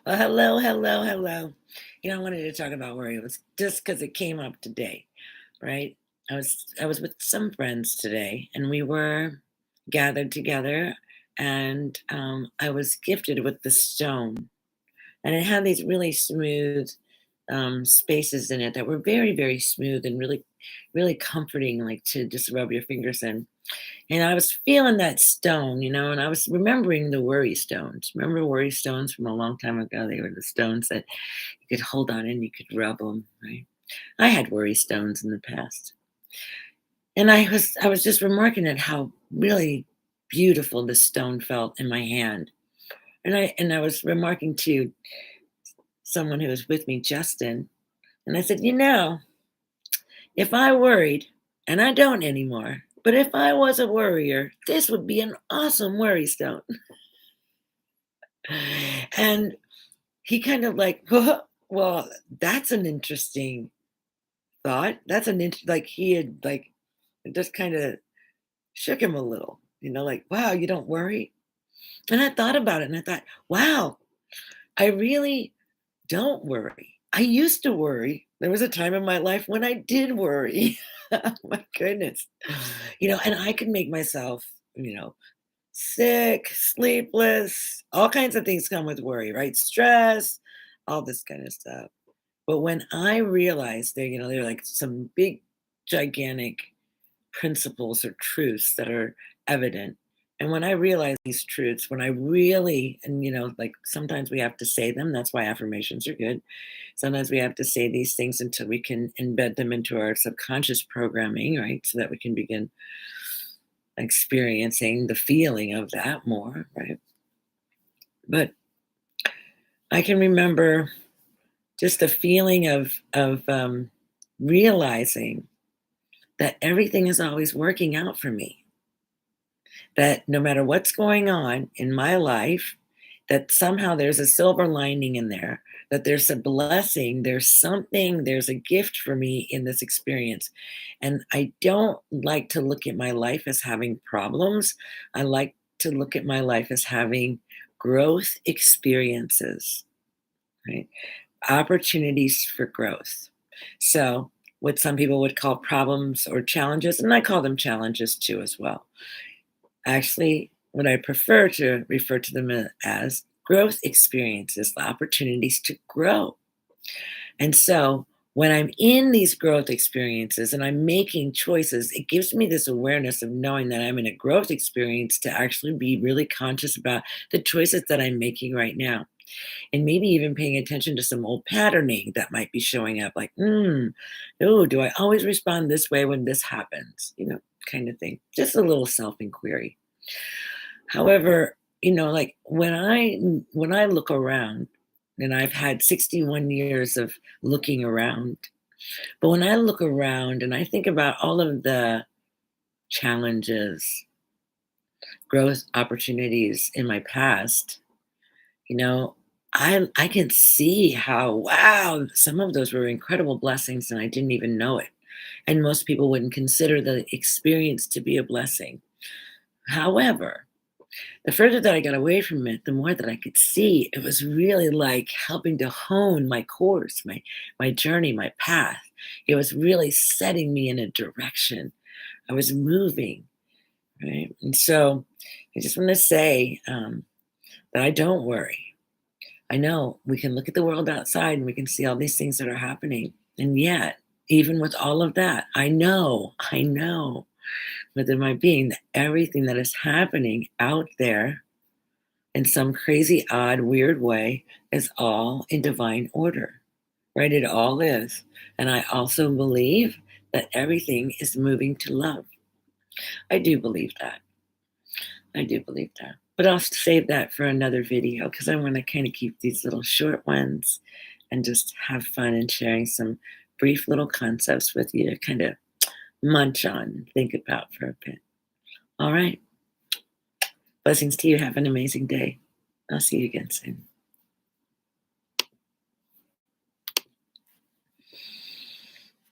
Well, hello, hello, hello. I wanted to talk about worry. It was just because it came up today, right? I was with some friends today, and we were gathered together, and I was gifted with the stone, and it had these really smooth spaces in it that were very, very smooth and really, really comforting, like to just rub your fingers in. And I was feeling that stone, and I was remembering the worry stones. Remember worry stones from a long time ago? They were the stones that you could hold on and you could rub them, right? I had worry stones in the past. And I was just remarking at how really beautiful this stone felt in my hand. And I was remarking to someone who was with me, Justin, and I said, if I worried, and I don't anymore, but if I was a worrier, this would be an awesome worry stone. And he kind of like, well, that's an interesting thought. That's like he had like it just kind of shook him a little, like, wow, you don't worry. And I thought about it and I thought, wow, I really don't worry. I used to worry. There was a time in my life when I did worry. Oh my goodness. And I could make myself, sick, sleepless, all kinds of things come with worry, right? Stress, all this kind of stuff. But when I realized that, there are like some big, gigantic principles or truths that are evident. And when I realize these truths, when I really, and like sometimes we have to say them, that's why affirmations are good. Sometimes we have to say these things until we can embed them into our subconscious programming, right? So that we can begin experiencing the feeling of that more, right? But I can remember just the feeling of realizing that everything is always working out for me. That no matter what's going on in my life, that somehow there's a silver lining in there, that there's a blessing, there's something, there's a gift for me in this experience. And I don't like to look at my life as having problems. I like to look at my life as having growth experiences, right? Opportunities for growth. So, what some people would call problems or challenges, and I call them challenges too, as well. Actually, what I prefer to refer to them as growth experiences, the opportunities to grow. And so, when I'm in these growth experiences and I'm making choices, it gives me this awareness of knowing that I'm in a growth experience to actually be really conscious about the choices that I'm making right now and maybe even paying attention to some old patterning that might be showing up like, oh, do I always respond this way when this happens? Kind of thing. Just a little self-inquiry. However, like when I look around, and I've had 61 years of looking around, but when I look around and I think about all of the challenges, growth opportunities in my past, You know, I can see how, wow, some of those were incredible blessings and I didn't even know it. And most people wouldn't consider the experience to be a blessing. However, the further that I got away from it, the more that I could see it was really like helping to hone my course, my journey, my path. It was really setting me in a direction. I was moving, right? And so I just want to say that I don't worry. I know we can look at the world outside and we can see all these things that are happening. And yet, even with all of that, I know within my being that everything that is happening out there in some crazy, odd, weird way is all in divine order, right? It all is. And I also believe that everything is moving to love. I do believe that. I do believe that. But I'll save that for another video because I want to kind of keep these little short ones and just have fun and sharing some brief little concepts with you to kind of munch on and think about for a bit. All right. Blessings to you. Have an amazing day. I'll see you again soon.